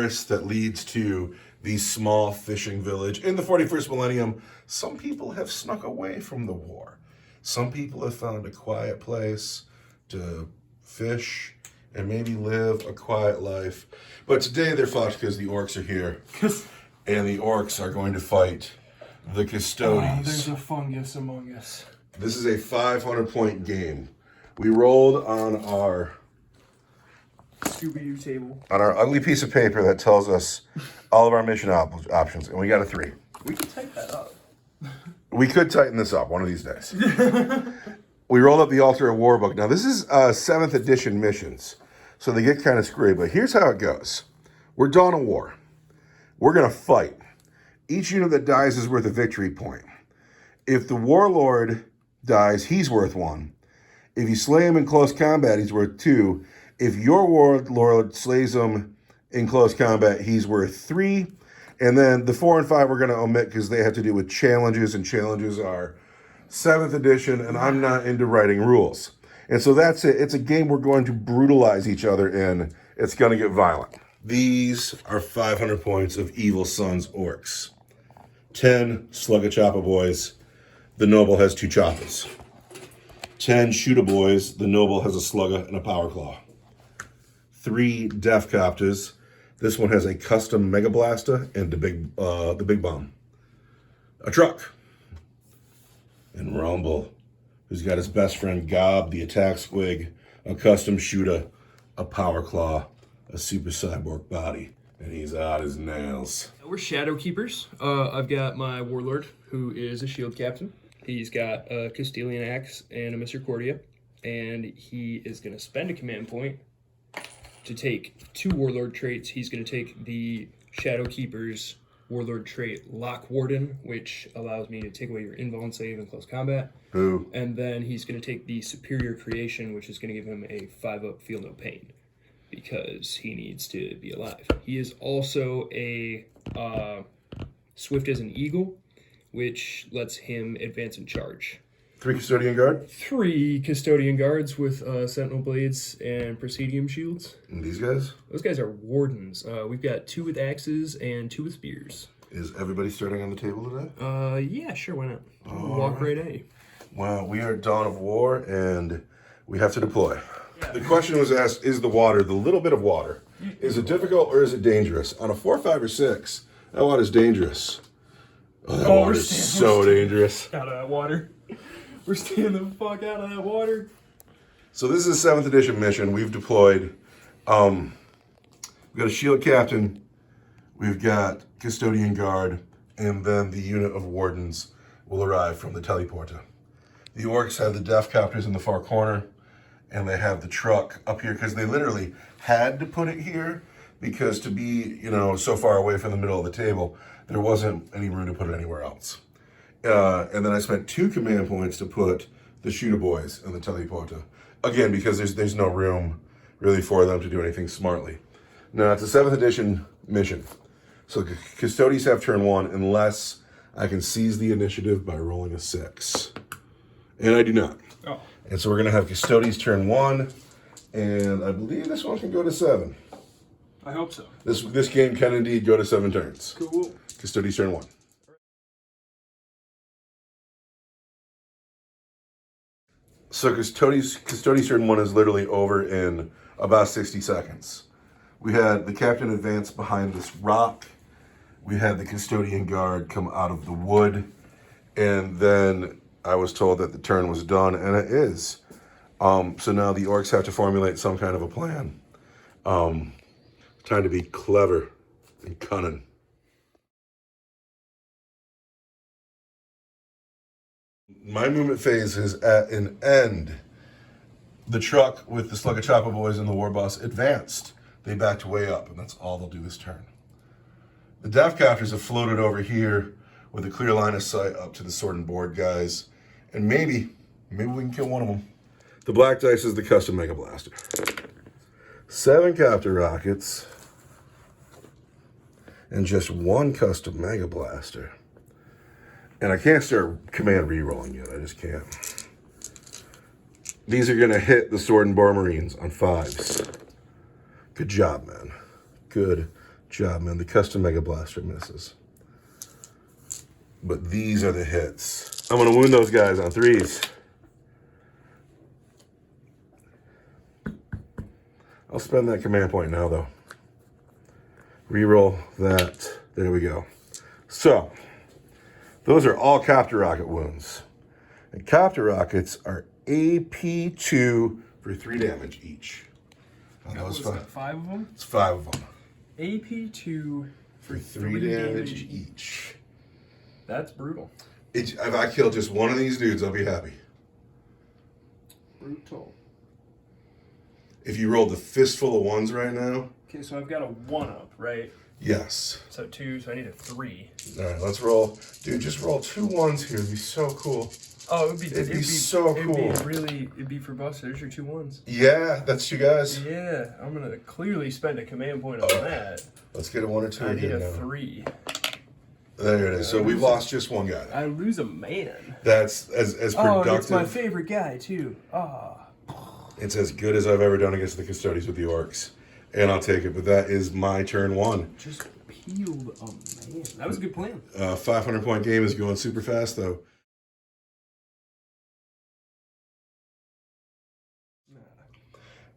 forest that leads to the small fishing village. In the 41st millennium, some people have snuck away from the war. Some people have found a quiet place to fish and maybe live a quiet life. But today they're fucked because the orcs are here. And the orcs are going to fight the Custodians. There's a fungus among us. This is a 500-point game. We rolled on our Scooby-Doo table. on our ugly piece of paper that tells us all of our mission options, and we got a 3. We can type that up. We could tighten this up one of these days. We rolled up the Altar of War book. Now, this is 7th edition missions, so they get kind of screwy, but here's how it goes. We're Dawn of War. We're going to fight. Each unit that dies is worth a victory point. If the Warlord dies, he's worth 1. If you slay him in close combat, he's worth 2. If your Warlord slays him in close combat, he's worth 3. And then the 4 and 5 we're going to omit because they have to do with challenges, and challenges are 7th edition, and I'm not into writing rules. And so that's it. It's a game we're going to brutalize each other in. It's going to get violent. These are 500 points of Evil Sons orcs. 10 Slugga Choppa boys. The noble has 2 choppas. 10 Shooter boys. The noble has a slugga and a power claw. 3 Death Copters. This one has a custom Mega Blaster and the big bomb. A truck. And Rumble, who's got his best friend Gob, the attack squig, a custom shooter, a power claw, a super cyborg body, and he's out his nails. We're Shadow Keepers. I've got my Warlord, who is a shield captain. He's got a Castilian axe and a Misericordia, and he is going to spend a command point to take 2 Warlord traits. He's going to take the Shadow Keeper's Warlord trait, Lock Warden, which allows me to take away your invuln save in close combat. Boo. And then he's going to take the Superior Creation, which is going to give him a 5-up Feel No Pain, because he needs to be alive. He is also a Swift as an Eagle, which lets him advance and charge. 3 Custodian Guard. 3 Custodian Guards with Sentinel Blades and Presidium Shields. And these guys? Those guys are Wardens. We've got 2 with axes and 2 with spears. Is everybody starting on the table today? Yeah, sure, why not? Walk right at you. Well, we are at Dawn of War, and we have to deploy. Yeah. The question was asked, is the water, the little bit of water, is it difficult or is it dangerous? On a 4, 5, or 6, that water's dangerous. Oh, that water's so dangerous. Out of that water. We're staying the fuck out of that water. So this is a 7th edition mission. We've deployed. We've got a shield captain. We've got Custodian Guard. And then the unit of wardens will arrive from the teleporter. The orcs have the Death Copters in the far corner. And they have the truck up here because they literally had to put it here because to be, so far away from the middle of the table, there wasn't any room to put it anywhere else. And then I spent 2 command points to put the Shooter boys in the teleporter. Again, because there's no room really for them to do anything smartly. Now, it's a 7th edition mission. So Custodians have turn 1 unless I can seize the initiative by rolling a 6. And I do not. Oh. And so we're going to have Custodians turn 1. And I believe this one can go to 7. I hope so. This game can indeed go to 7 turns. Cool. Custodians turn 1. So Custodians turn 1 is literally over in about 60 seconds. We had the captain advance behind this rock. We had the Custodian Guard come out of the wood. And then I was told that the turn was done, and it is. So now the orcs have to formulate some kind of a plan. Time to be clever and cunning. My movement phase is at an end. The truck with the Slugga Choppa boys and the war boss advanced. They backed way up, and that's all they'll do this turn. The Death Copters have floated over here with a clear line of sight up to the sword and board guys. And maybe we can kill one of them. The black dice is the custom Mega Blaster. 7 Copter rockets. And just 1 custom Mega Blaster. And I can't start command re-rolling yet. I just can't. These are going to hit the Sword and Bar Marines on 5s. Good job, man. Good job, man. The custom Mega Blaster misses. But these are the hits. I'm going to wound those guys on 3s. I'll spend that command point now, though. Reroll that. There we go. So, those are all copter rocket wounds. And copter rockets are AP2 for 3 damage each. That was 5 of them? It's 5 of them. AP2 For 3 damage each. That's brutal. If I kill just one of these dudes, I'll be happy. Brutal. If you rolled the fistful of 1s right now. Okay, so I've got a 1-up, right? Yes. So 2, so I need a 3. All right, let's roll. Dude, just roll 2 1s here. It'd be so cool. Oh, it'd be so cool. It'd be for Buster. There's your 2 1s. Yeah, that's you guys. Yeah, I'm gonna clearly spend a command point on that. Let's get a 1 or 2 I again need a now. 3. There it is. So we've lost just one guy. I lose a man. That's as productive. Oh, it's my favorite guy too. Ah. It's as good as I've ever done against the Custodians with the Orks. And I'll take it, but that is my turn 1. Just peeled a man. That was a good plan. 500-point game is going super fast, though.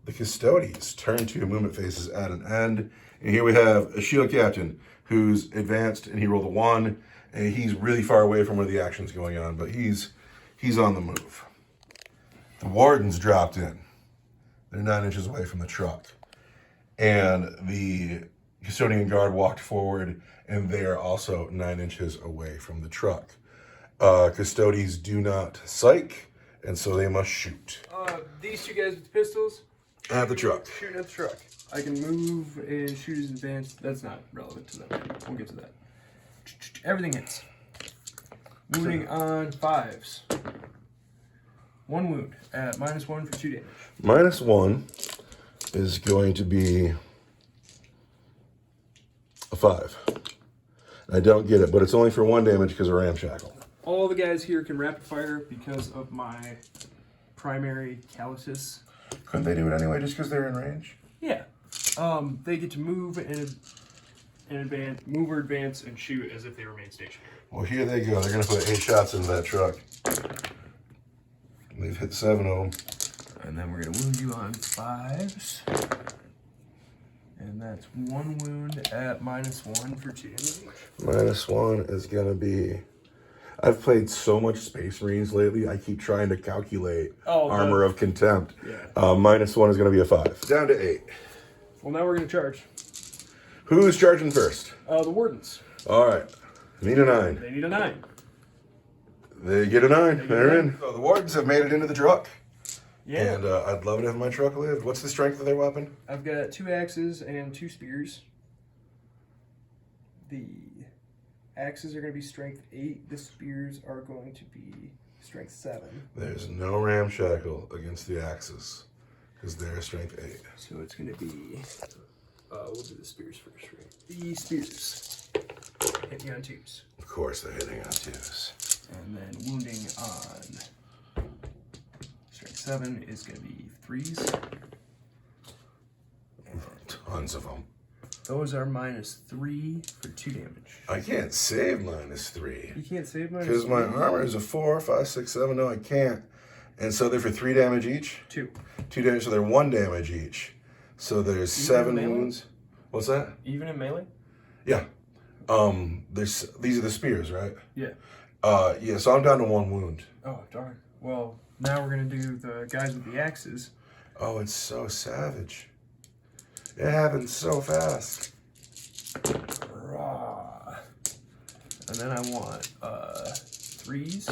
The Custodians turn 2 movement phases at an end. And here we have a shield captain who's advanced, and he rolled a 1. And he's really far away from where the action's going on, but he's on the move. The wardens dropped in. They're 9 inches away from the truck. And the custodian guard walked forward, and they're also 9 inches away from the truck. Custodes do not psych, and so they must shoot. These 2 guys with pistols? At the truck. Shooting at the truck. I can move and shoot as advanced. That's not relevant to them. We'll get to that. Everything hits. Moving on 5s. 1 wound at -1 for 2 damage. -1 is going to be a 5. I don't get it, but it's only for 1 damage because of ramshackle. All the guys here can rapid fire because of my primary calluses. Couldn't they do it anyway just because they're in range? Yeah. They get to move and advance, and shoot as if they remain stationary. Well, here they go. They're going to put 8 shots into that truck. They've hit 7 of them. And then we're going to wound you on 5s. And that's 1 wound at -1 for 2 damage. -1 is going to be... I've played so much Space Marines lately, I keep trying to calculate Armor of Contempt. Yeah. -1 is going to be a 5. Down to 8. Well, now we're going to charge. Who's charging first? The Wardens. All right. Need a 9. They need a 9. They get a 9. They're in. So the Wardens have made it into the truck. Yeah. And I'd love it if my truck lived. What's the strength of their weapon? I've got 2 axes and 2 spears. The axes are going to be strength 8. The spears are going to be strength 7. There's no ramshackle against the axes because they're strength 8. So it's going to be... we'll do the spears first, right? The spears. Hit you on 2s. Of course they're hitting on 2s. And then wounding on strength 7 is going to be 3s. And Tons of them. those are -3 for 2 damage. I can't save -3. You can't save -3? Because my armor is a 4, 5, 6, 7. No, I can't. And so they're for 3 damage each? 2. 2 damage, so they're 1 damage each. So there's 7 melee? wounds. What's that? Even in melee? Yeah. These are the spears, right? Yeah. Yeah, so I'm down to 1 wound. Oh, darn. Well, now we're going to do the guys with the axes. Oh, it's so savage. It happens so fast. Rah. And then I want 3s.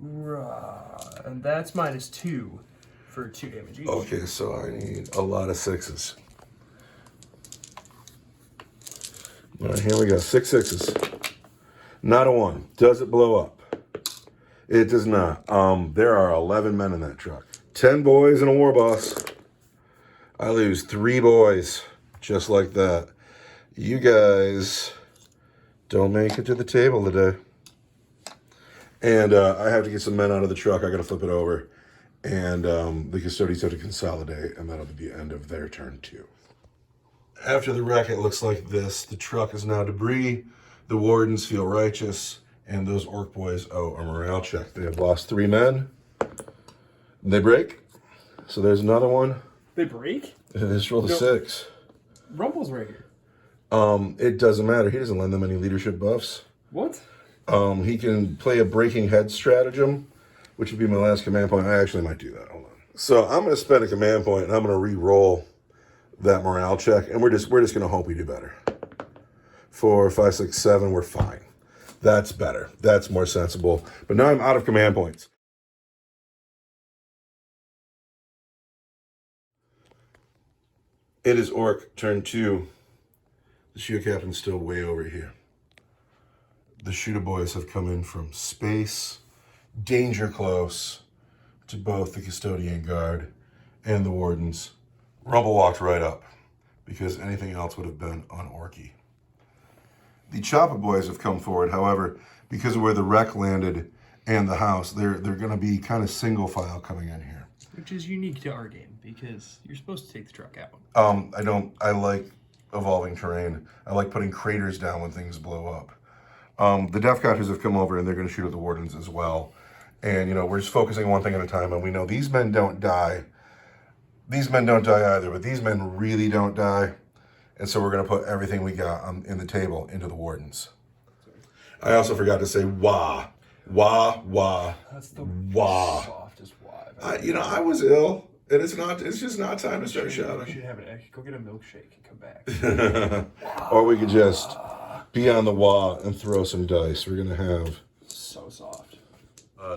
Rah. And that's -2 for 2 damage each. Okay, so I need a lot of 6s. All right, here we go. 6 6s. Not a 1. Does it blow up? It does not. There are 11 men in that truck. 10 boys and a war boss. I lose 3 boys, just like that. You guys don't make it to the table today. And I have to get some men out of the truck. I got to flip it over. And the Custodians have to consolidate, and that'll be the end of their turn too. After the wreck, it looks like this. The truck is now debris. The wardens feel righteous. And those orc boys owe a morale check. They have lost 3 men. They break. So there's another one. They break? They just rolled a 6. Rumble's right here. It doesn't matter. He doesn't lend them any leadership buffs. What? He can play a breaking head stratagem, which would be my last command point. I actually might do that. Hold on. So I'm going to spend a command point, and I'm going to re-roll that morale check, and we're just going to hope we do better. 4, 5, 6, 7. We're fine. That's better. That's more sensible. But now I'm out of command points. It is Orc turn 2. The shield captain's still way over here. The shooter boys have come in from space, danger close to both the custodian guard and the wardens. Rumble walked right up because anything else would have been unorky. The Chopper boys have come forward, however, because of where the wreck landed and the house, they're going to be kind of single file coming in here. Which is unique to our game because you're supposed to take the truck out. I like evolving terrain. I like putting craters down when things blow up. The Death Copters have come over and they're going to shoot at the wardens as well. And, we're just focusing on one thing at a time. And we know these men don't die. These men don't die either, but these men really don't die. And so we're going to put everything we got in the table into the wardens. I also forgot to say wah. Wah, wah, That's the wah. softest wah. I was ill. And it's just not time to start shouting. We should have go get a milkshake and come back. Or we could just be on the wah and throw some dice. We're going to have... So soft.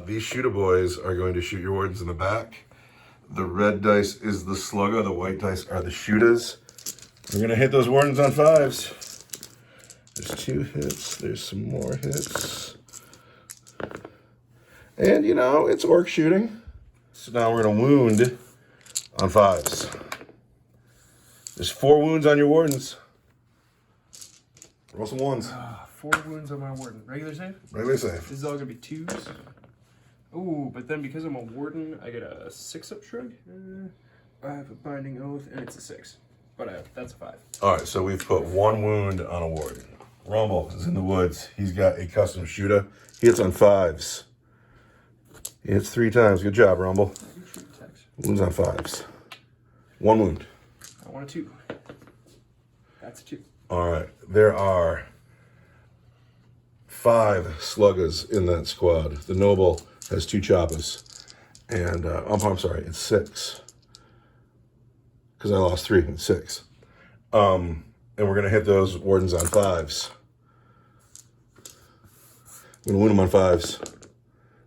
These shooter boys are going to shoot your wardens in the back. The red dice is the slugger. The white dice are the shooters. We're going to hit those wardens on 5s. There's 2 hits. There's some more hits. And, it's orc shooting. So now we're going to wound on 5s. There's 4 wounds on your wardens. Roll some 1s. 4 wounds on my warden. Regular save? Regular save. This is all going to be 2s. Ooh, but then because I'm a warden, I get a 6-up shrug. I have a binding oath, and it's a 6. But that's a 5. All right, so we've put 1 wound on a warden. Rumble is in the woods. He's got a custom shooter. He hits on 5s. He hits 3 times. Good job, Rumble. Wounds on 5s. 1 wound. I want a 2. That's a 2. All right, there are 5 sluggers in that squad. The noble has 2 choppers. And, I'm sorry, it's 6. Because I lost 3, it's 6. And we're going to hit those wardens on 5s. I'm going to wound them on 5s.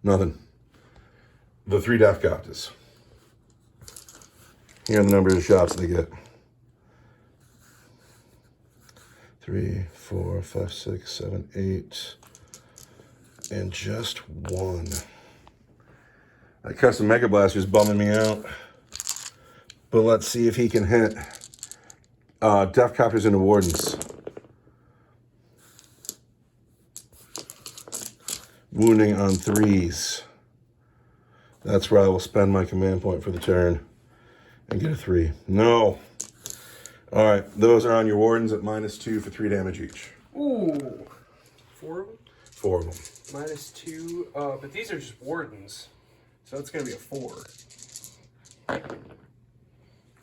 Nothing. The 3 Death Copters. Here are the numbers of shots they get. 3, 4, 5, 6, 7, 8. And just 1. That custom Mega Blaster's bumming me out. But let's see if he can hit Death Copters into Wardens. Wounding on 3s. That's where I will spend my command point for the turn and get a 3. No. All right, those are on your Wardens at -2 for 3 damage each. Ooh. 4 of them? 4 of them. -2. But these are just wardens. So it's going to be a 4.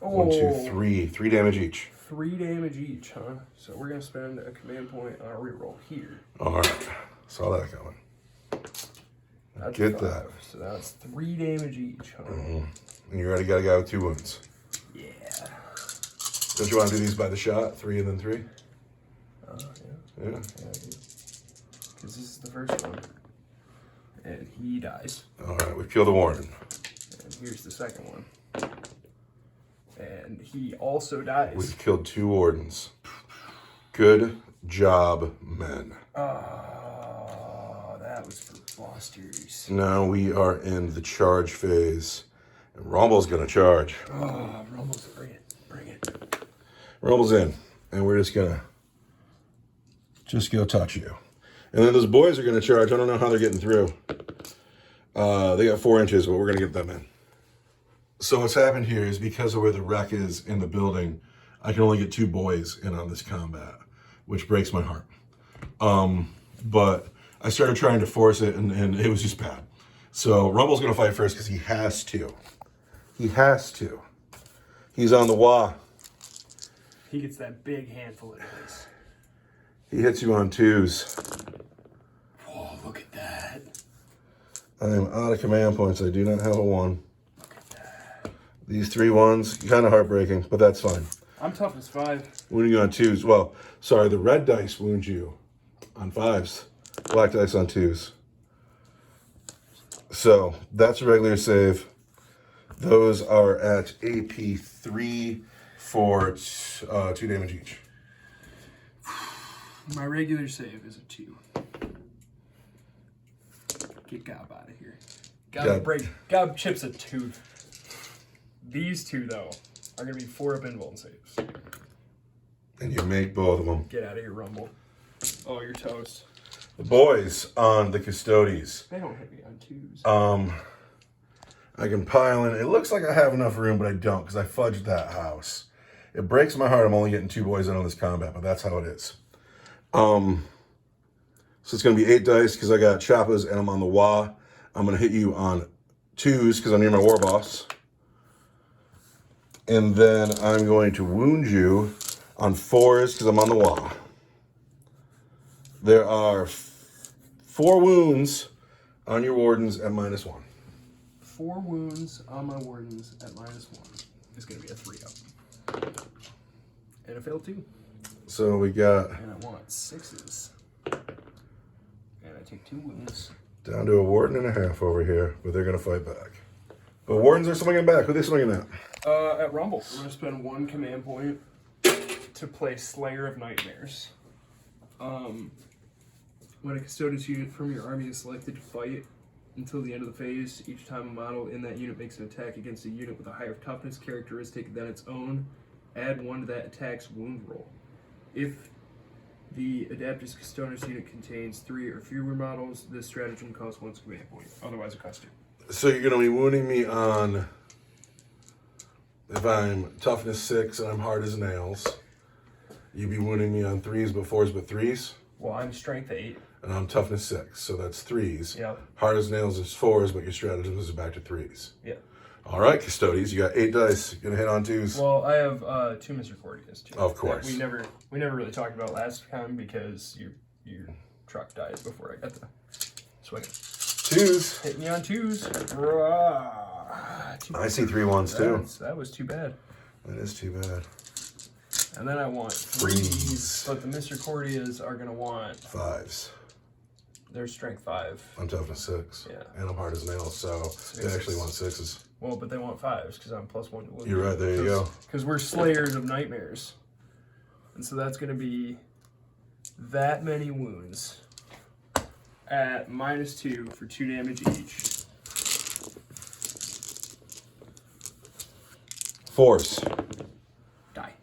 1, 2, 3. 3 damage each. 3 damage each, huh? So we're going to spend a command point on a reroll here. All right. Saw that coming. That's Get 5. that. So that's 3 damage each, huh? Mm-hmm. And you already got a guy with 2 wounds. Yeah. Don't you want to do these by the shot? 3 and then 3? Yeah. Yeah. Because this is the first one. And he dies. All right, we killed a warden. And here's the second one. And he also dies. We've killed 2 wardens. Good job, men. Oh, that was for Fosters. Now we are in the charge phase. And Rumble's going to charge. Oh, Rumble's, bring it. Bring it. Rumble's in. And we're just going to go touch you. And then those boys are going to charge. I don't know how they're getting through. They got 4 inches, but we're going to get them in. So what's happened here is because of where the wreck is in the building, I can only get 2 boys in on this combat, which breaks my heart. But I started trying to force it, and it was just bad. So Rumble's going to fight first because he has to. He has to. He's on the wah. He gets that big handful of dice. He hits you on 2s. Oh, look at that. I am out of command points. I do not have a 1. Look at that. These 3 1s, kind of heartbreaking, but that's fine. I'm toughness 5. Wounding you on 2s. Well, sorry, the red dice wound you on 5s. Black dice on 2s. So that's a regular save. Those are at AP 3 for 2 damage each. My regular save is a 2. Get Gob out of here. Gob chips a tooth. These 2 though are gonna be 4 up invuln saves. And you make both of them. Get out of here, Rumble. Oh, you're toast. The boys on the Custodes. They don't hit me on 2s. I can pile in. It looks like I have enough room, but I don't because I fudged that house. It breaks my heart I'm only getting 2 boys in on this combat, but that's how it is. So it's going to be 8 dice because I got Choppas and I'm on the wah. I'm going to hit you on 2s because I'm near my war boss. And then I'm going to wound you on 4s because I'm on the wah. There are 4 wounds on your wardens at -1. 4 wounds on my wardens at -1 is going to be a 3 up. And a fail 2. So we got... And I want 6s. And I take 2 wounds. Down to a warden and a half over here, but they're going to fight back. But wardens are swinging back. Who are they swinging at? At Rumble. I'm going to spend 1 command point to play Slayer of Nightmares. When a Custodes unit from your army is selected to fight until the end of the phase, each time a model in that unit makes an attack against a unit with a higher toughness characteristic than its own, add 1 to that attack's wound roll. If the Adaptus Custodes unit contains 3 or fewer models, this stratagem costs 1 command point. Otherwise, a custom. So you're going to be wounding me on... If I'm toughness 6 and I'm hard as nails, you'd be wounding me on 3s but 4s but 3s. Well, I'm strength 8. And I'm toughness 6, so that's 3s. Yep. Hard as nails is 4s, but your stratagem is back to 3s. Yeah. All right, Custodes, you got 8 dice. You're gonna hit on 2s. Well, I have 2 Misericordias too. Of course. We never really talked about last time because your truck dies before I got the swing. 2s. Hit me on 2s. I see 3 1s too. That was too bad. That is too bad. And then I want 3s, but the Misericordias are gonna want 5s. They're strength 5. I'm toughness 6. Yeah. And I'm hard as nails, so they actually want 6s. Well, but they want 5s because I'm +1 to wound. You're right, there you go. Because we're Slayers of Nightmares. And so that's going to be that many wounds at -2 for 2 damage each. 4s. Die.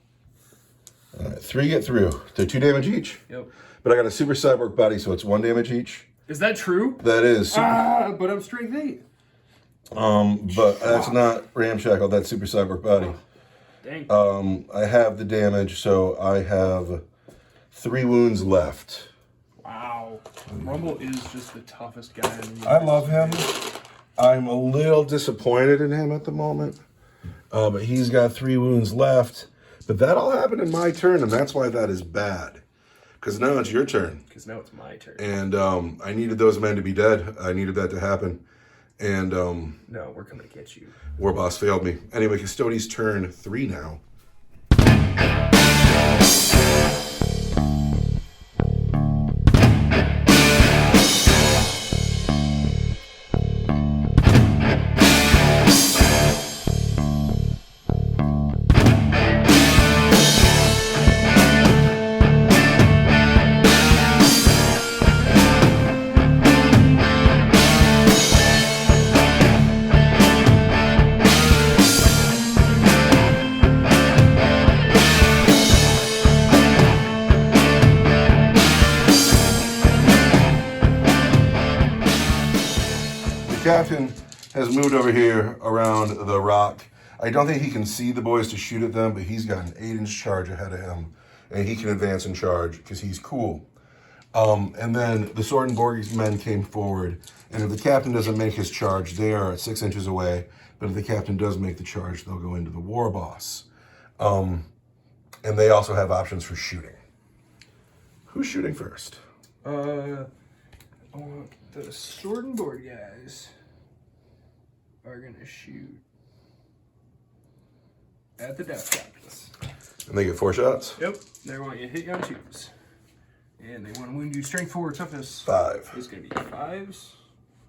All right, 3 get through. They're 2 damage each. Yep. But I got a super cyborg body, so it's 1 damage each. Is that true? That is. But I'm strength 8. But that's not ramshackle. That's super cyborg body. Dang. I have the damage, so I have 3 wounds left. Wow. Rumble is just the toughest guy in the universe. I love him. I'm a little disappointed in him at the moment. But he's got 3 wounds left. But that all happened in my turn, and that's why that is bad. Because now it's your turn. Because now it's my turn. And I needed those men to be dead. I needed that to happen. And no, we're coming to get you. War Boss failed me. Anyway, Custodes turn 3 now. Captain has moved over here around the rock. I don't think he can see the boys to shoot at them, but he's got an 8-inch charge ahead of him, and he can advance and charge because he's cool. And then the Sword and Borg men came forward, and if the captain doesn't make his charge, they are 6 inches away. But if the captain does make the charge, they'll go into the war boss. And they also have options for shooting. Who's shooting first? I want the Sword and Board guys are gonna shoot at the Death Captains. And they get 4 shots? Yep. They want you to hit you on 2s. And they want to wound you strength 4 toughness. 5. It's gonna be 5s.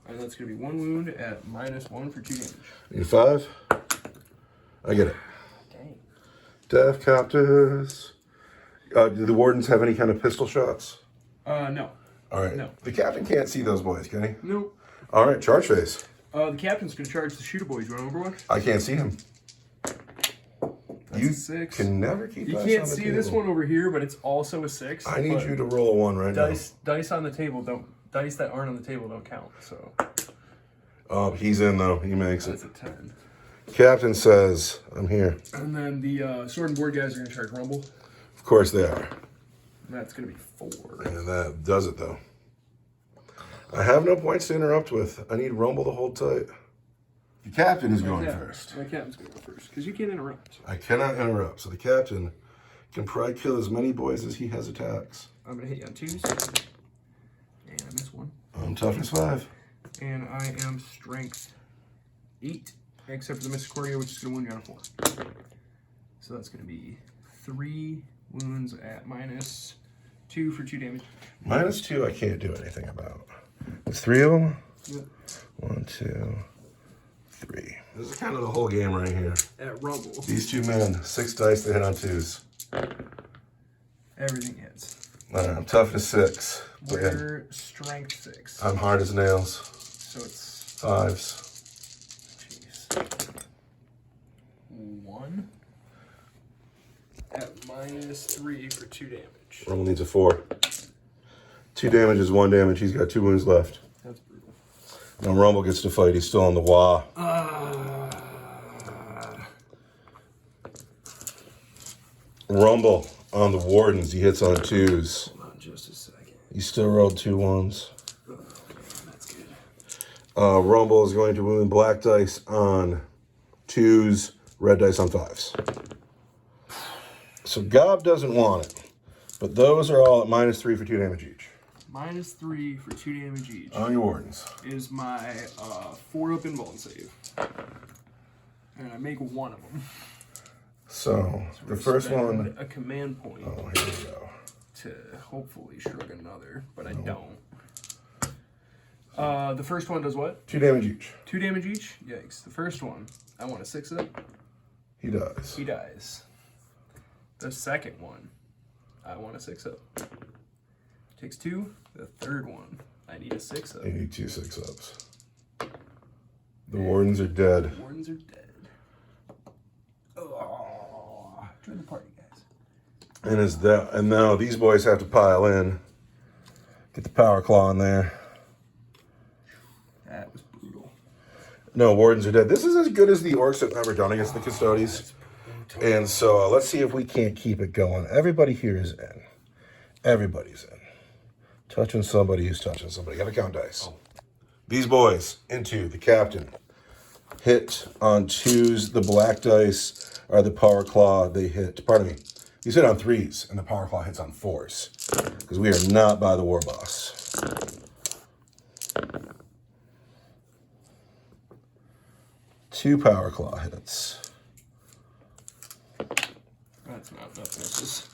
And that's gonna be 1 wound at -1 for 2 damage. Need 5? I get it. Dang. Death Captains. Do the wardens have any kind of pistol shots? No. All right. No. The captain can't see those boys, can he? Nope. All right, charge phase. The captain's gonna charge the shooter boys. You want Overwatch? I can't see him. That's You a 6. can never keep You dice can't on the see table. this one over here, but it's also a 6. I need but you to roll a 1 right dice on the table don't dice that aren't on the table don't count. So now. Oh, he's in though. He makes that's it. a 10. Captain says, I'm here. And then the Sword and Board guys are gonna charge Rumble. Of course they are. And that's gonna be 4. And that does it though. I have no points to interrupt with. I need Rumble to hold tight. The captain is going first. My captain's gonna go first because you can't interrupt. I cannot interrupt. So the captain can probably kill as many boys as he has attacks. I'm gonna hit you on 2s. And I miss 1. Toughness 5. And I am strength 8, except for the Misericordia, which is gonna wound you on a 4. So that's gonna be 3 wounds at -2 for 2 damage. -2 I can't do anything about. There's 3 of them? Yep. 1, 2, 3. This is kind of the whole game right here. At Rumble, These 2 men, 6 dice, they hit on 2s. everything hits. I'm toughness 6. We're strength 6. I'm hard as nails. So it's 5s. jeez. 1 at -3 for 2 damage. Rumble needs a 4. 2 damage is 1 damage. He's got 2 wounds left. That's brutal. Now Rumble gets to fight. He's still on the wah. Rumble on the wardens. He hits on 2s. Hold on just a second. He still rolled 2 1s. Oh, man, that's good. Rumble is going to wound black dice on 2s, red dice on 5s. So Gob doesn't want it, but those are all at -3 for 2 damage each. -3 for 2 damage each On your wardens. is my 4-up invuln save. And I make 1 of them. So the first one. A command point Oh, here we go. to hopefully shrug another, but I don't. The first one does what? 2 damage each. 2 damage each? Yikes. The first one, I want a 6-up. He does. He dies. The second one, I want a 6-up. Takes 2. The third one, I need a 6-up. You need 2 6-ups. The wardens are dead. Wardens are dead. Oh, join the party, guys. And now these boys have to pile in. Get the power claw in there. That was brutal. No, wardens are dead. This is as good as the orcs have ever done against the Custodians. And so let's see if we can't keep it going. Everybody here is in. Everybody's in. Touching somebody who's touching somebody. Gotta count dice. These boys into the captain. Hit on 2s. The black dice are the power claw. They hit, pardon me. These hit on 3s, and the power claw hits on 4s. Because we are not by the war boss. Two power claw hits. That's not enough misses.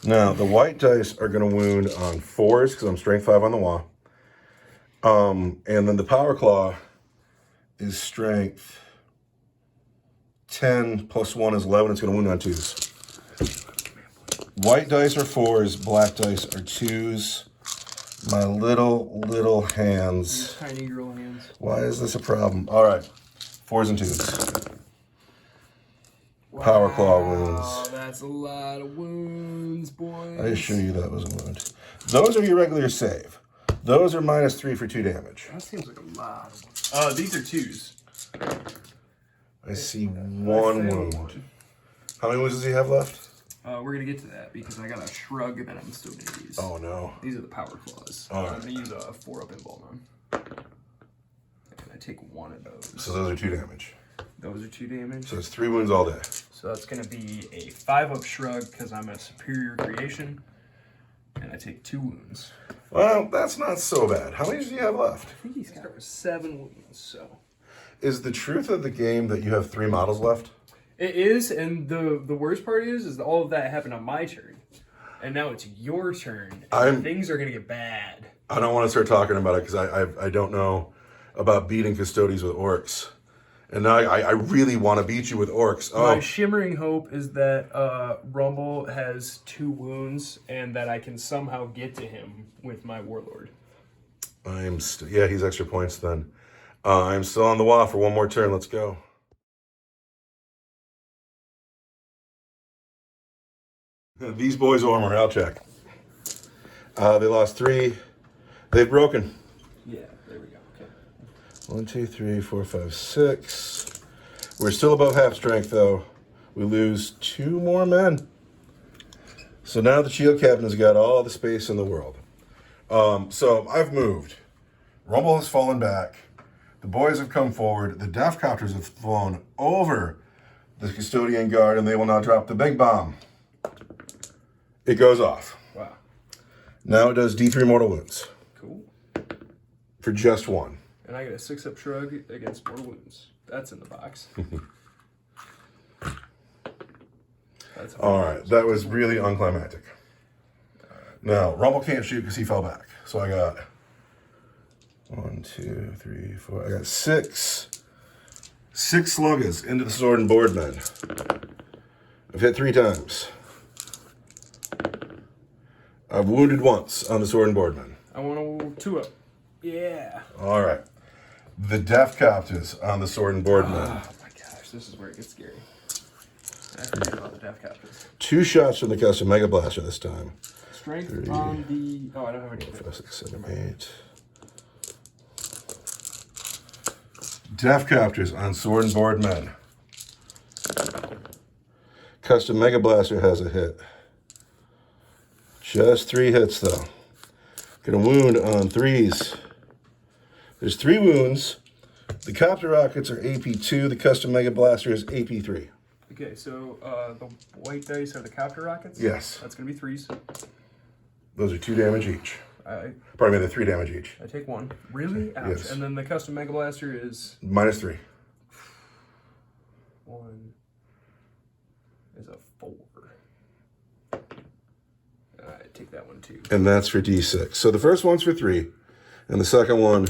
Now, the white dice are going to wound on 4s because I'm strength 5 on the wall. And then the power claw is strength 10 plus 1 is 11. It's going to wound on 2s. White dice are 4s. Black dice are 2s. My little hands. These tiny girl hands. Why is this a problem? All right. 4s and 2s. Power claw wounds. That's a lot of wounds, boys. I assure you that was a wound. Those are your regular save. Those are -3 for 2 damage. That seems like a lot of wounds. These are 2s. I see one wound. How many wounds does he have left? We're gonna get to that because I got a shrug that I'm still gonna use. Oh no. These are the power claws. All I'm right. gonna use a 4-up invuln on. And I take one of those. So those are 2 damage. Those are 2 damage. So it's 3 wounds all day. So that's gonna be a 5-up shrug because I'm a superior creation. And I take 2 wounds. Well, that's not so bad. How many do you have left? I think he's got 7 wounds, so. Is the truth of the game that you have 3 models left? It is, and the worst part is that all of that happened on my turn. And now it's your turn. And things are going to get bad. I don't want to start talking about it because I don't know about beating Custodians with Orks. And now I really want to beat you with Orks. Oh. My shimmering hope is that Rumble has 2 wounds and that I can somehow get to him with my Warlord. Yeah, he's extra points then. I'm still on the wall for one more turn. Let's go. These boys are morale check. They lost 3. They've broken. Yeah, there we go. Okay. 1, 2, 3, 4, 5, 6. We're still above half strength, though. We lose 2 more men. So now the shield captain has got all the space in the world. So I've moved. Rumble has fallen back. The boys have come forward. The death copters have flown over the custodian guard, and they will now drop the big bomb. It goes off. Wow. Now it does D3 mortal wounds. Cool. For just 1. And I get a 6-up shrug against mortal wounds. That's in the box. All right, that was really unclimactic. Now, Rumble can't shoot because he fell back. So I got 1, 2, 3, 4. I got 6 sluggers into the sword and board men. I've hit 3 times. I've wounded once on the sword and board men. I want a 2-up. Yeah. All right. The death copters on the sword and board men. Oh my gosh, this is where it gets scary. I forget about the death captors. 2 shots from the custom mega blaster this time. Strength 3, on the. Oh, I don't have any. 4, 5, 6, 7, 8. Death copters on sword and board men. Custom mega blaster has a hit. Just 3 hits though. Get a wound on 3s. There's 3 wounds. The copter rockets are AP2. The custom mega blaster is AP3. Okay, so the white dice are the copter rockets? Yes. That's going to be 3s. Those are 2 damage each. I Pardon me, they're 3 damage each. take 1. Really? Ouch. Yes. And then the custom mega blaster is -3. 1 is a 4. I take that one too. And that's for D6. So the first one's for 3, and the second one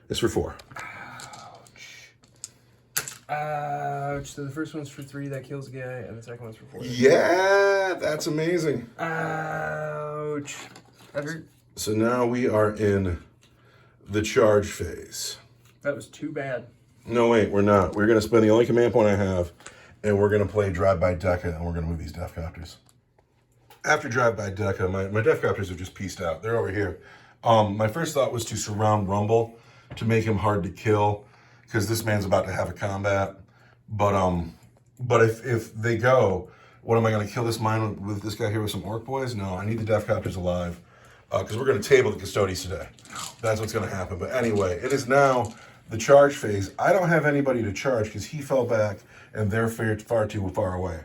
is for 4. Ouch. Ouch. So the first one's for 3, that kills a guy, and the second one's for 4. Yeah, that's amazing. Ouch. That hurt. So now we are in the charge phase. That was too bad. No, wait, we're not. We're going to spend the only command point I have, and we're going to play Drive by Deca, and we're going to move these death copters. After Drive by Deca, my death copters have just pieced out. They're over here. My first thought was to surround Rumble to make him hard to kill, because this man's about to have a combat. But if they go, what am I going to kill this mine with this guy here with some orc boys? No, I need the death copters alive, because we're going to table the Custodians today. That's what's going to happen. But anyway, it is now the charge phase. I don't have anybody to charge because he fell back and they're far too far away.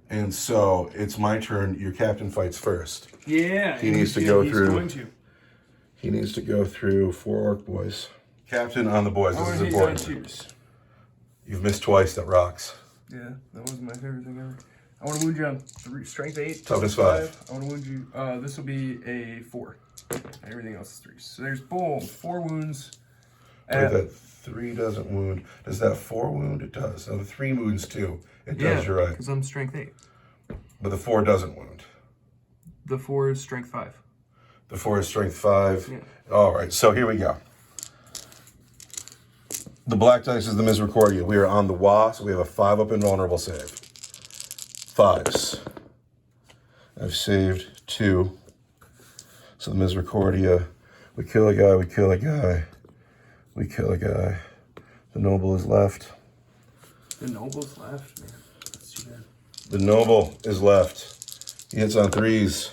And so it's my turn. Your captain fights first. Yeah. He needs to go through. Going to. He needs to go through 4 orc boys. Captain on the boys. This is important. You've missed twice. That rocks. Yeah, that was my favorite thing ever. I want to wound you on strength 8. Toughness 5. I want to wound you. This will be a 4. Everything else is 3. So there's boom, 4 wounds. Wait, that 3 doesn't wound. Does that 4 wound? It does. No, the 3 wounds too. It does. You're right. Because I'm strength 8. But the 4 doesn't wound. The 4 is strength 5. The 4 is strength 5. Yeah. All right. So here we go. The black dice is the Misericordia. We are on the Wa, so we have a 5-up invulnerable save. 5s. I've saved 2. So the Misericordia, we kill a guy, we kill a guy, we kill a guy. The noble is left. The noble's left, man. That's too bad. The noble is left. He hits on 3s.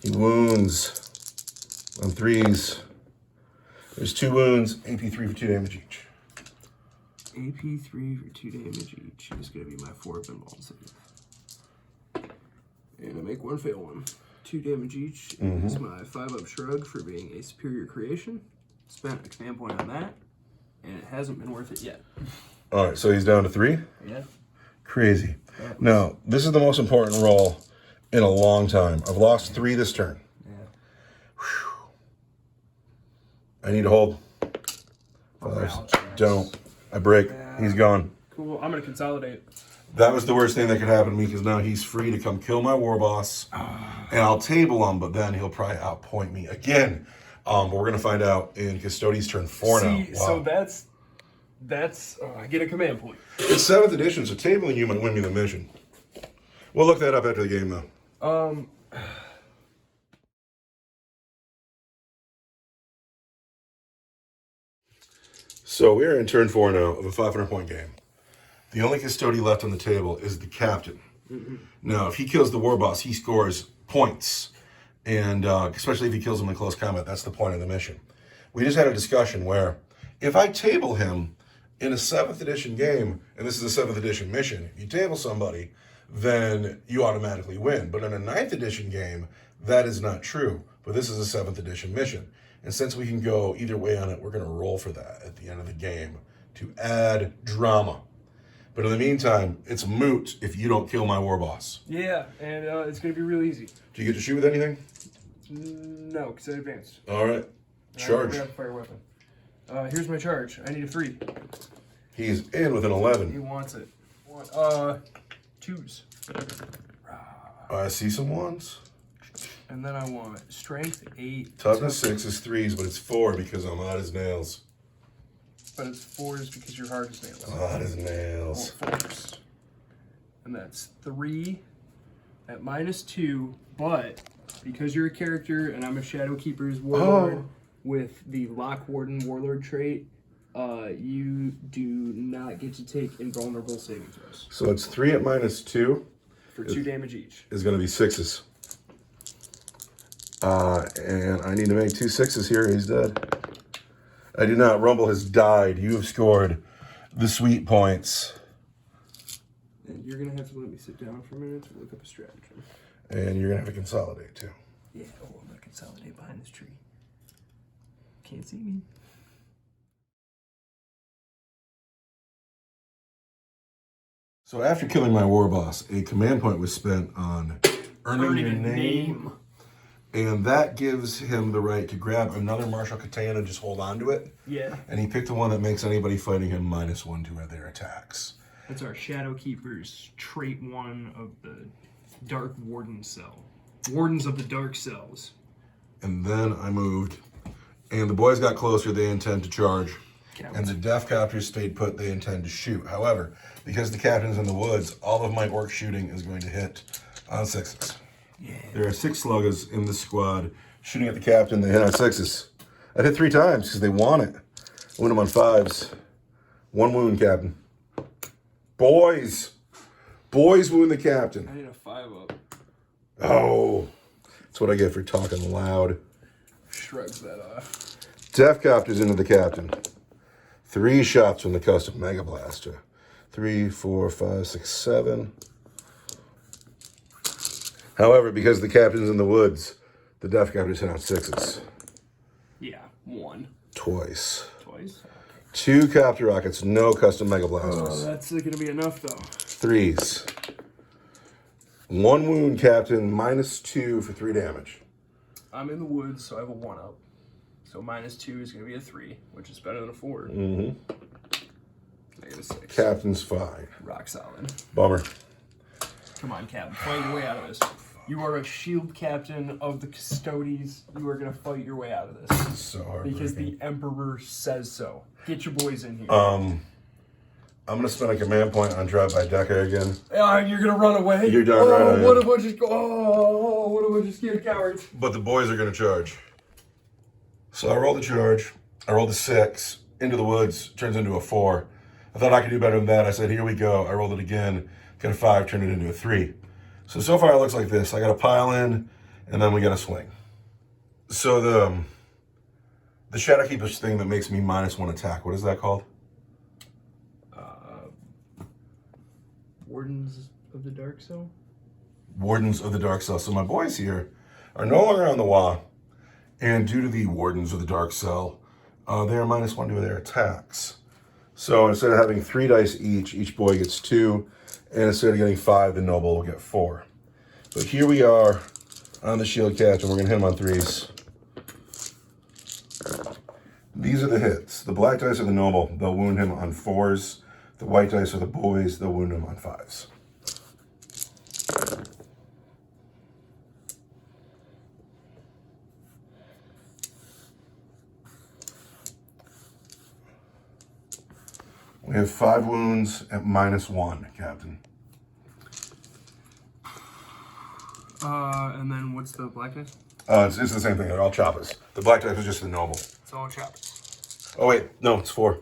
He wounds on 3s. There's 2 wounds, AP 3 for 2 damage each. AP 3 for 2 damage each is going to be my 4 up and ball save. And I make 1 fail 1. 2 damage each is my 5 up shrug for being a superior creation. Spent a command point on that, and it hasn't been worth it yet. All right, so he's down to 3? Yeah. Crazy. Now, this is the most important roll in a long time. I've lost 3 this turn. Yeah. Whew. I need to hold. Don't. I break. Yeah. He's gone. Cool. I'm going to consolidate. That was the worst thing that could happen to me because now he's free to come kill my war boss. And I'll table him, but then he'll probably outpoint me again. But we're going to find out in Custodies turn 4 now. Wow. So that's I get a command point. It's 7th edition, so tabling you might win me the mission. We'll look that up after the game, though. So we're in turn 4 now of a 500-point game. The only custodian left on the table is the captain. Now, if he kills the war boss, he scores points. And especially if he kills him in close combat, that's the point of the mission. We just had a discussion where if I table him in a 7th edition game, and this is a 7th edition mission, if you table somebody, then you automatically win. But in a 9th edition game, that is not true. But this is a 7th edition mission. And since we can go either way on it, we're going to roll for that at the end of the game to add drama. But in the meantime, it's moot if you don't kill my war boss. Yeah, and it's going to be real easy. Do you get to shoot with anything? No, because I advanced. All right. Charge. I have a fire weapon. Here's my charge. I need a 3. He's in with an 11. He wants it. 2s. I see some 1s. And then I want strength 8. Toughness 6 is 3s, but it's 4 because I'm hot as nails. But it's 4s because you're hard as nails. Hot as nails. 4s. And that's 3 at -2, but because you're a character and I'm a Shadow Keeper's Warlord with the Lock Warden Warlord trait, you do not get to take invulnerable saving throws. So it's 3 at -2. For 2 damage each. Is going to be 6s. And I need to make 2 6s here. He's dead. I do not. Rumble has died. You have scored the sweet points. And you're going to have to let me sit down for a minute to look up a stratagem. And you're going to have to consolidate, too. Yeah, I'm going to consolidate behind this tree. Can't see me. So after killing my war boss, a command point was spent on earning your name. And that gives him the right to grab another martial katana and just hold on to it. Yeah. And he picked the one that makes anybody fighting him -1 to their attacks. That's our Shadow Keeper's trait 1 of the Dark Warden cell. Wardens of the Dark Cells. And then I moved. And the boys got closer. They intend to charge. And the Death Copters stayed put. They intend to shoot. However, because the captain's in the woods, all of my orc shooting is going to hit on 6s. Yeah. There are 6 sluggers in the squad shooting at the captain. They hit on 6s. I hit 3 times because they want it. I win them on 5s. 1 wound, captain. Boys wound the captain. I need a 5 up. Oh, that's what I get for talking loud. Shrugs that off. Death Copters into the captain. 3 shots from the custom Mega Blaster. 3, 4, 5, 6, 7. However, because the captain's in the woods, the Death Copters hit on 6s. Yeah, 1. Twice. Twice? 2 copter rockets, no custom Mega Blasters. Oh, that's going to be enough, though. 3s. 1 wound, captain, -2 for 3 damage. I'm in the woods, so I have a 1 up. So -2 is going to be a 3, which is better than a 4. Mm-hmm. -6. Captain's fine. Rock solid. Bummer. Come on, Captain. Fight your way out of this. You are a shield captain of the Custodes. You are going to fight your way out of this. It's so hard. Because the Emperor says so. Get your boys in here. I'm going to spend a command point on Drive-By Decker again. You're going to run away? You're done right. What a bunch of scared cowards. But the boys are going to charge. So I roll the charge. I roll the 6. Into the woods. Turns into a 4. I thought I could do better than that. I said, here we go. I rolled it again, got a 5, turned it into a 3. So far it looks like this. I got a pile in, and then we got a swing. So the Shadowkeeper's thing that makes me -1 attack, what is that called? Wardens of the Dark Cell? Wardens of the Dark Cell. So my boys here are no longer on the WA, and due to the Wardens of the Dark Cell, they are -1 to their attacks. So instead of having 3 dice each boy gets 2, and instead of getting 5, the Noble will get 4. But here we are on the Shield Catch, and we're going to hit him on 3s. These are the hits. The black dice are the Noble. They'll wound him on 4s. The white dice are the boys. They'll wound him on 5s. We have 5 wounds at -1, Captain. And then what's the black dice? It's the same thing. They're all choppers. The black dice is just the Noble. It's all choppers. Oh wait, no, it's 4.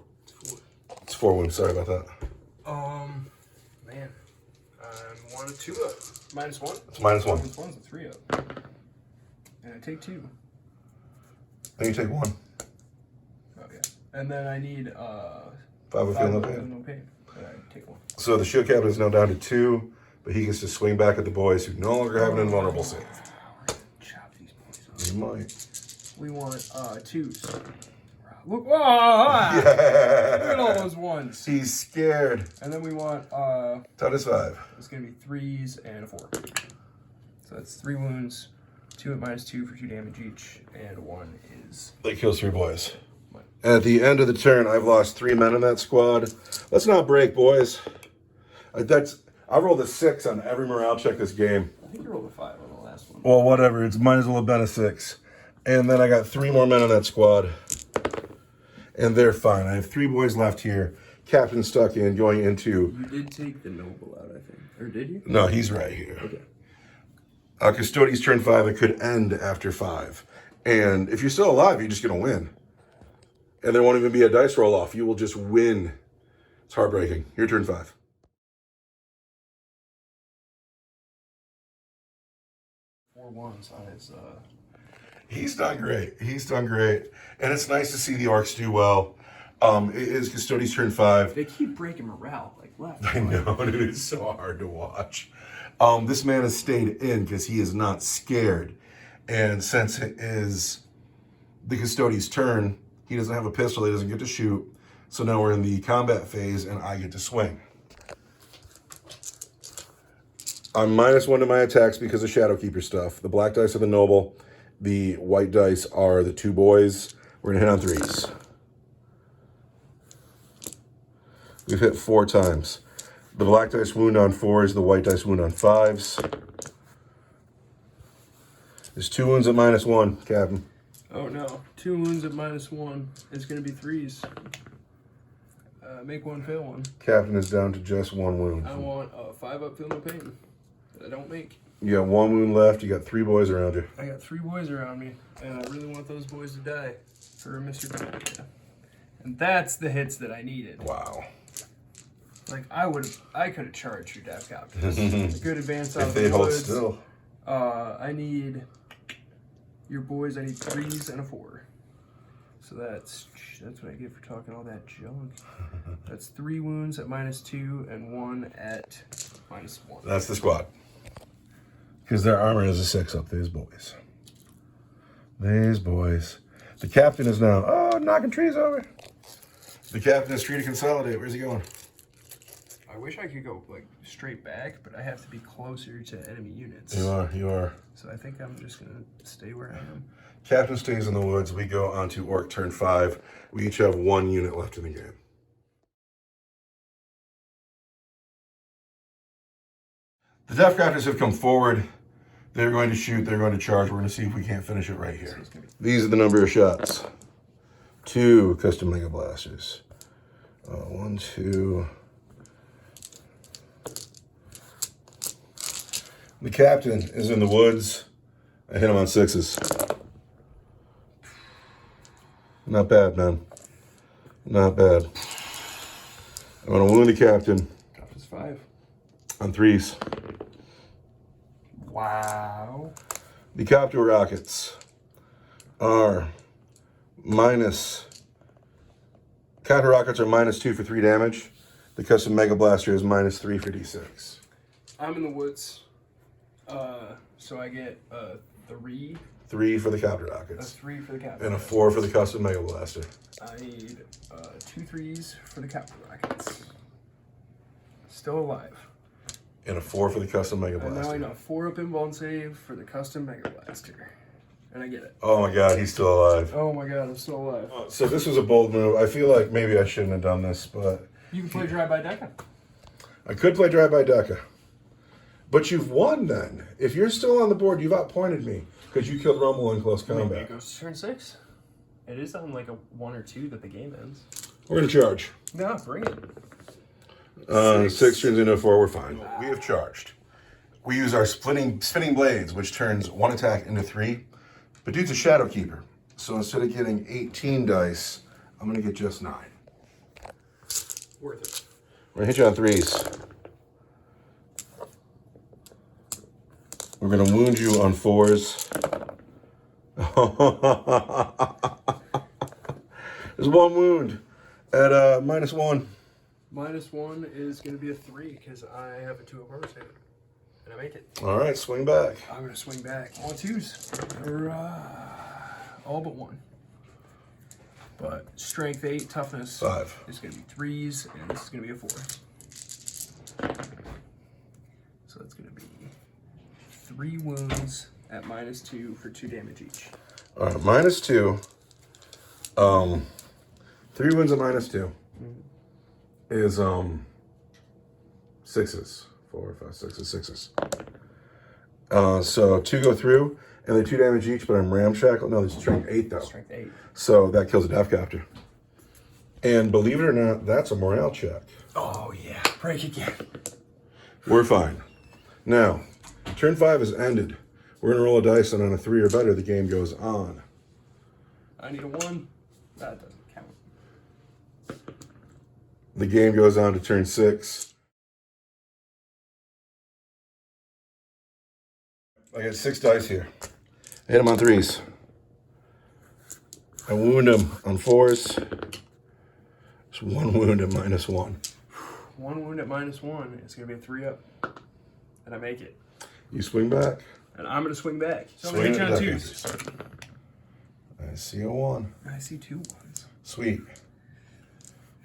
It's 4 wounds. Sorry about that. Man, 1 or 2 up. -1. It's -1. -1's a 3 up. And I take 2. Then you take 1. Oh yeah. And then I need 5 of feel no feel pain. no pain. And I take 1. So the Shield Captain is now down to 2, but he gets to swing back at the boys who no longer have an invulnerable save. Chop these boys up. You might. We want 2s. Look, look at all those 1s. He's scared. And then we want That is 5. it's gonna be 3s and a 4. So that's 3 wounds, 2 at -2 for 2 damage each, and 1 is That kills 3 boys. mine. At the end of the turn, I've lost 3 men in that squad. Let's not break, boys. I rolled a 6 on every morale check this game. I think you rolled a 5 on the last one. Well, whatever. It's might as well have been a 6. And then I got 3 more men in that squad. And they're fine. I have 3 boys left here. Captain stuck in, going into... You did take the Noble out, I think. Or did you? No, he's right here. Okay. Custodians turn 5. It could end after 5. And if you're still alive, you're just going to win. And there won't even be a dice roll off. You will just win. It's heartbreaking. Your turn 5. Four ones on his. He's done great. He's done great. And it's nice to see the Orcs do well. It is Custodians turn 5. They keep breaking morale, like left. I know, dude. It's so hard to watch. This man has stayed in because he is not scared. And since it is the Custodian's turn, he doesn't have a pistol. He doesn't get to shoot. So now we're in the combat phase, and I get to swing. I'm -1 to my attacks because of Shadowkeeper stuff. The black dice are the Noble. The white dice are the 2 boys. We're going to hit on 3s. We've hit 4 times. The black dice wound on 4s. The white dice wound on 5s. There's 2 wounds at -1, Captain. Oh no. 2 wounds at -1. It's going to be 3s. Make 1, fail 1. Captain is down to just 1 wound. I want a 5 up, feel no pain. That I don't make. You got 1 wound left. You got 3 boys around you. I got 3 boys around me, and I really want those boys to die for Mr. Custodian. And that's the hits that I needed. Wow. Like I could have charged your death captains. Good advance out If of they the hold woods. still. I need your boys. I need 3s and a 4. So that's what I get for talking all that junk. That's 3 wounds at -2 and 1 at -1. That's the squad. Because their armor is a 6 up. These boys. These boys. The captain is now, knocking trees over. The captain is free to consolidate. Where's he going? I wish I could go like straight back, but I have to be closer to enemy units. You are. So I think I'm just gonna stay where I am. Captain stays in the woods. We go on to Orc turn 5. We each have 1 unit left in the game. The Death Crafters have come forward. They're going to shoot. They're going to charge. We're going to see if we can't finish it right here. These are the number of shots. 2 custom Mega Blasters. 1, 2. The captain is in the woods. I hit him on 6s. Not bad, man. Not bad. I'm going to wound the captain Toughness 5. on 3s. Wow. The Copter Rockets are minus... Copter Rockets are -2 for 3 damage. The Custom Mega Blaster is -3 for D6. I'm in the woods. So I get 3. 3 for the Copter A Rockets. 3 for the Captain. And a 4 for the Custom Mega Blaster. I need 2 3s for the Captain Rockets. Still alive. And a 4 for the Custom Mega And now I Blaster. know 4 up invuln save for the Custom Mega Blaster. And I get it. Oh my god, he's still alive. Oh my god, I'm still alive. So this was a bold move. I feel like maybe I shouldn't have done this, but... You can play Drive-By Deca. I could play Drive-By Deca. But you've won then. If you're still on the board, you've outpointed me. Because you killed Rumble in close Maybe combat. it goes to turn 6. It is on like a 1 or 2 that the game ends. We're going to charge. No, bring it. 6 turns into a 4, we're fine. We have charged. We use our spinning blades, which turns 1 attack into 3. But dude's a Shadow Keeper. So instead of getting 18 dice, I'm going to get just 9. Worth it. We're going to hit you on 3s. We're going to wound you on 4s. There's 1 wound at -1. -1 is going to be a 3 because I have a 2 of armor save. And I make it. All right, swing back. I'm going to swing back. All 2s. All but 1. But strength 8, toughness 5. is going to be 3s, and this is going to be a 4. So it's going to be 3 wounds at -2 for 2 damage each. All right, -2. 3 wounds at -2 is 6s. 4, 5, 6s. So 2 go through, and they're 2 damage each, but I'm ramshackled. No, there's strength 8 though. Strength 8. So that kills a Deathcopter. And believe it or not, that's a morale check. Oh yeah, break again. We're fine. Now, turn 5 is ended. We're gonna roll a dice, and on a 3 or better, the game goes on. I need a 1. That doesn't count. The game goes on to turn 6. I got 6 dice here. I hit him on 3s. I wound him on 4s. It's 1 wound at -1. 1 wound at -1. It's going to be a 3 up. And I make it. You swing back. And I'm going to swing back. So I'm Swing going to at hit the you on Deathcopters. 2s. I see a 1. I see 2 1s. Sweet.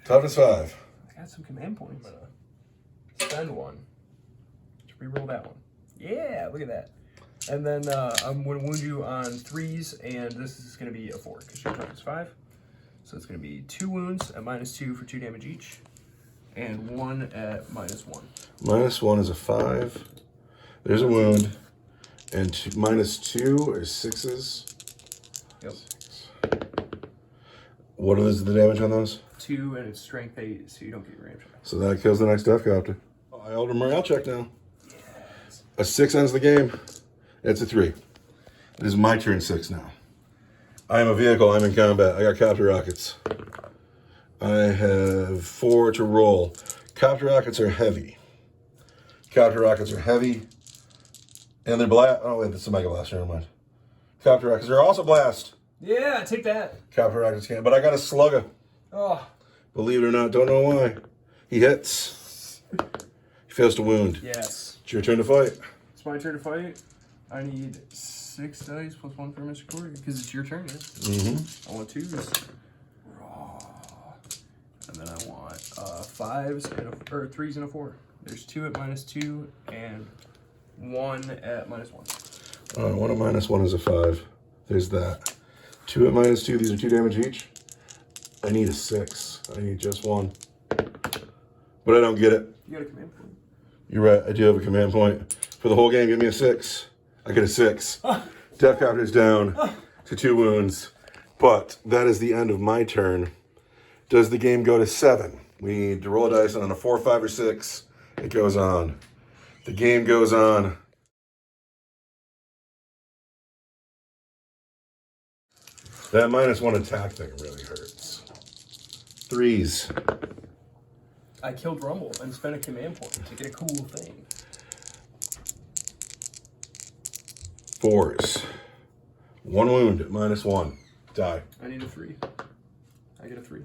Toughness 5. I got some command points. I'm going to spend 1 to reroll that one. Yeah, look at that. And then I'm going to wound you on 3s, and this is going to be a 4 because your toughness 5. So it's going to be 2 wounds at -2 for 2 damage each, and 1 at -1. -1 is a 5. There's a wound. And -2 are 6s. Yep. What is the damage on those? 2, and it's strength 8, so you don't get your ramp shot. So that kills the next Deathcopter. I hold a morale check now. Yes. A 6 ends the game. It's a 3. It is my turn 6 now. I am a vehicle. I'm in combat. I got Copter Rockets. I have 4 to roll. Copter Rockets are heavy. Copter Rockets are heavy. And they're blast. Oh, wait, that's a Mega Blaster. Never mind. Copter Rockets are also blast. Yeah, take that. Copter Rockets can't. But I got a Slugger. Oh. Believe it or not, don't know why. He hits. He fails to wound. Yes. It's your turn to fight. It's my turn to fight. I need 6 dice plus 1 for Mr. Corey because it's your turn. Yeah? Mm-hmm. I want 2s. Raw. And then I want 5s and or 3s and a 4. There's 2 at -2 and 1 at -1. 1 at -1 is a 5. There's that. 2 at -2. These are 2 damage each. I need a 6. I need just 1. But I don't get it. You got a command point. You're right. I do have a command point. For the whole game, give me a 6. I get a 6. Deathcopter's down to 2 wounds. But that is the end of my turn. Does the game go to 7? We need to roll a dice, and on a 4, 5, or 6, it goes on. The game goes on. That -1 attack thing really hurts. 3s. I killed Rumble and spent a command point to get a cool thing. 4s. 1 wound, -1. Die. I need a 3. I get a 3.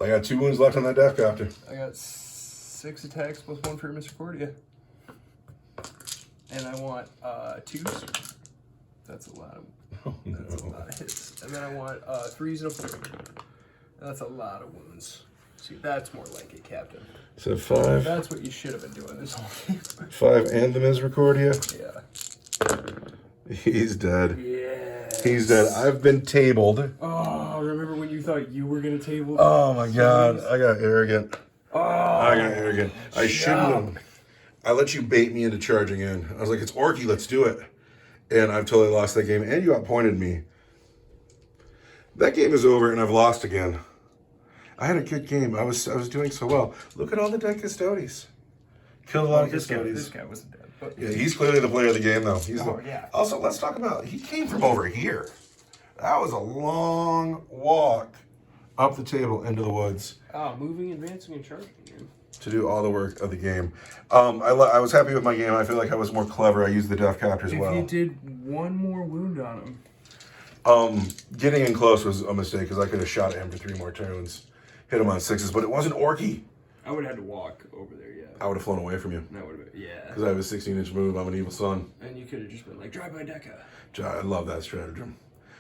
I got 2 wounds left on that Death Copter. I got 6 attacks plus 1 for Misericordia. And I want 2s. That's a lot of that's a lot of hits. And then I want 3s and a 4. That's a lot of wounds. See, that's more like it, Captain. So 5. That's what you should have been doing this whole game. 5 and the Misericordia. Yeah. He's dead. Yeah. He's dead. I've been tabled. Oh, remember when you thought you were gonna table? Oh my god, I got arrogant. Oh, I got arrogant. I shouldn't have. I let you bait me into charging in. I was like, it's Orky, let's do it. And I've totally lost that game. And you outpointed me. That game is over and I've lost again. I had a good game. I was doing so well. Look at all the dead Custodians. Killed a lot of Custodians. This guy wasn't dead. But Yeah, he's clearly the player of the game, though. Yeah. Also, let's talk about, he came from over here. That was a long walk up the table into the woods moving, advancing, and charging. Man. to do all the work of the game. I was happy with my game. I feel like I was more clever. I used the Death Copter as well. If you did 1 more wound on him. Getting in close was a mistake because I could have shot at him for 3 more turns. Hit him on 6s, but it wasn't Orky. I would have had to walk over there, yeah. I would have flown away from you. That would have been, yeah. Because I have a 16-inch move. I'm an evil son. And you could have just been like, drive by Deca. I love that stratagem.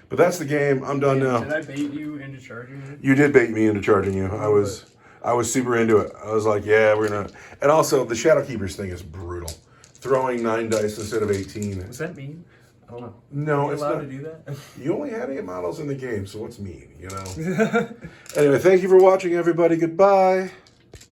But that's the game. I'm done now. Did I bait you into charging it? You did bait me into charging you. I was super into it. I was like, yeah, we're gonna. And also, the Shadow Keepers thing is brutal. Throwing 9 dice instead of 18. Was that mean? I don't know. No, Are you it's allowed not. to do that? You only had 8 models in the game, so what's mean, you know? Anyway, thank you for watching, everybody. Goodbye.